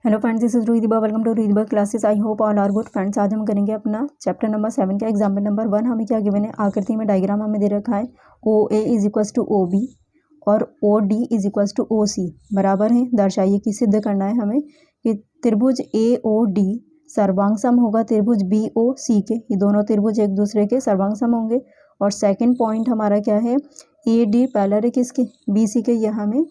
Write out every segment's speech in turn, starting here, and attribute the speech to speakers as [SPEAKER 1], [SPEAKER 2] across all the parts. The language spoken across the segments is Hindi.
[SPEAKER 1] Hello friends, this is Rohidiba. Welcome to Rohidiba classes. I hope all are good friends. आज हम करेंगे अपना चैप्टर नंबर 7 का एग्जाम्पल नंबर 1। हमें क्या गिवन है, आकृति में डायग्राम हमें दे रखा है। O A is equals to O B और O D is equals to O C बराबर है। दर्शाइए कि सिद्ध करना है हमें कि त्रिभुज ए ओ डी सर्वांग सम होगा त्रिभुज बी ओ सी के। ये दोनों त्रिभुज एक दूसरे के सर्वांग सम होंगे। और सेकेंड पॉइंट हमारा क्या है, ए डी पैरेलल है किसके, बी सी के। यह हमें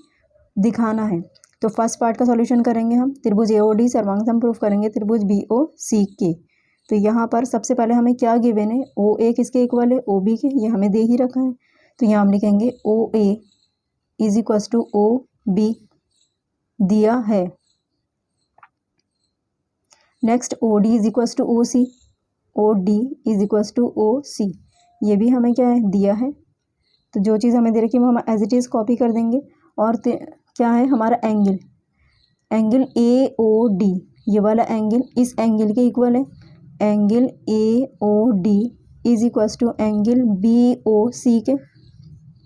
[SPEAKER 1] दिखाना है। तो फर्स्ट पार्ट का सॉल्यूशन करेंगे हम। त्रिभुज ए ओ डी सर्वांग सम प्रूफ करेंगे त्रिभुज बी ओ सी के। तो यहाँ पर सबसे पहले हमें क्या गिवन है, ओ ए किसके इक्वल है, ओ बी के। ये हमें दे ही रखा है। तो यहाँ हम लिखेंगे O A is equals to O B दिया है। Next O D is equals to O C, O D is equals to O C. ये भी हमें क्या है, दिया है। तो जो चीज़ हमें दे रखी है वो हम एज इट इज़ कॉपी कर देंगे। और क्या है हमारा angle, angle A O D, ये वाला एंगल इस एंगल के इक्वल है। Angle A O D is equals to angle B O C के।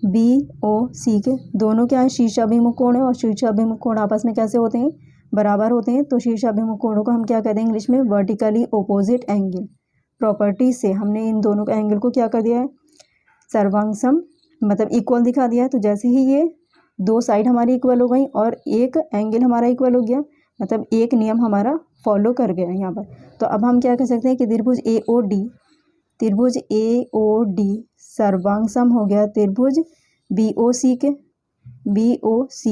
[SPEAKER 1] बी ओ सी के दोनों क्या है, शीर्षाभिमुख कोण है। और शीर्षाभिमुख कोण आपस में कैसे होते हैं, बराबर होते हैं। तो शीर्षाभिमुख कोणों को हम क्या कहते हैं इंग्लिश में, वर्टिकली ओपोजिट एंगल। प्रॉपर्टी से हमने इन दोनों का एंगल को क्या कर दिया है, सर्वांग सम मतलब इक्वल दिखा दिया है। तो जैसे ही ये दो साइड हमारी इक्वल हो गई और एक एंगल हमारा इक्वल हो गया, मतलब एक नियम हमारा फॉलो कर गया यहाँ पर। तो अब हम क्या कह सकते हैं कि त्रिभुज ए ओ डी सर्वांग सम हो गया त्रिभुज बी ओ सी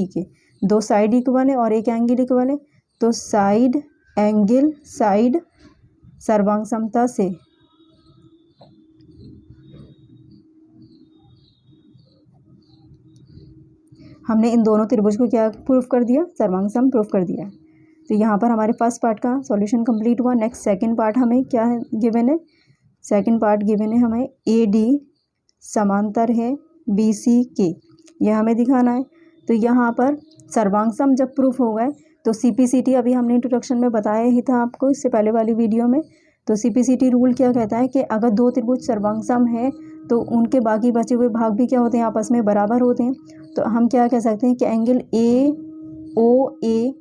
[SPEAKER 1] के। दो साइड इक्वल है और एक एंगल इक्वल है। तो साइड सर्वांग समता से हमने इन दोनों त्रिभुज को क्या प्रूफ कर दिया, सर्वांग सम प्रूफ कर दिया। तो यहाँ पर हमारे फर्स्ट पार्ट का सॉल्यूशन कंप्लीट हुआ। नेक्स्ट सेकंड पार्ट हमें क्या है गिवन है, सेकंड पार्ट गिवन है हमें ए डी समांतर है बी सी के। यह हमें दिखाना है। तो यहाँ पर सर्वांग सम जब प्रूफ हो गए तो CPCT अभी हमने इंट्रोडक्शन में बताया ही था आपको इससे पहले वाली वीडियो में। तो CPCT रूल क्या कहता है कि अगर दो त्रिभुज सर्वांग सम है तो उनके बाकी बचे हुए भाग भी क्या होते हैं, आपस में बराबर होते हैं। तो हम क्या कह सकते हैं कि angle A O A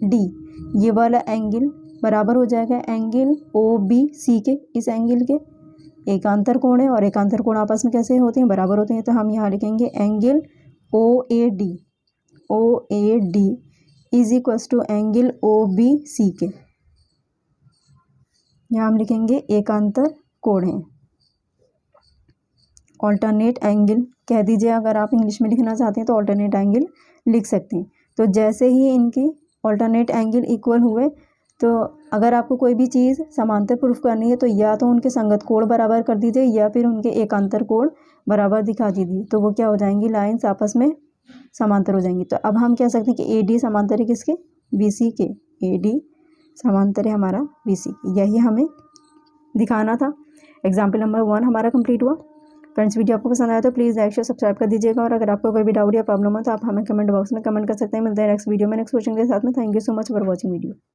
[SPEAKER 1] D ये वाला एंगल बराबर हो जाएगा एंगल ओ बी सी के। इस एंगल के एकांतर कोण है और एकांतर कोण आपस में कैसे होते हैं, बराबर होते हैं। तो हम यहाँ लिखेंगे angle O A D is equals to angle O B C के। यहाँ हम लिखेंगे एकांतर कोण है। ऑल्टरनेट एंगल कह दीजिए, अगर आप इंग्लिश में लिखना चाहते हैं तो ऑल्टरनेट एंगल लिख सकते हैं। तो जैसे ही इनकी ऑल्टरनेट एंगल इक्वल हुए, तो अगर आपको कोई भी चीज़ समांतर प्रूफ करनी है तो या तो उनके संगत कोण बराबर कर दीजिए या फिर उनके एकांतर कोण बराबर दिखा दीजिए। तो वो क्या हो जाएंगी, लाइंस आपस में समांतर हो जाएंगी। तो अब हम कह सकते हैं कि ए डी समांतर है किसके, बी सी के। ए डी समांतर है हमारा बी सी के। यही हमें दिखाना था। एग्जाम्पल नंबर 1 हमारा कंप्लीट हुआ। फ्रेंड्स, वीडियो आपको पसंद आया तो प्लीज़ लाइक शेयर सब्सक्राइब कर दीजिएगा। और अगर आपको कोई भी डाउट या प्रॉब्लम हो तो आप हमें कमेंट बॉक्स में कमेंट कर सकते हैं। मिलते हैं नेक्स्ट वीडियो में नेक्स्ट क्वेश्चन के साथ में। Thank you so much for watching video.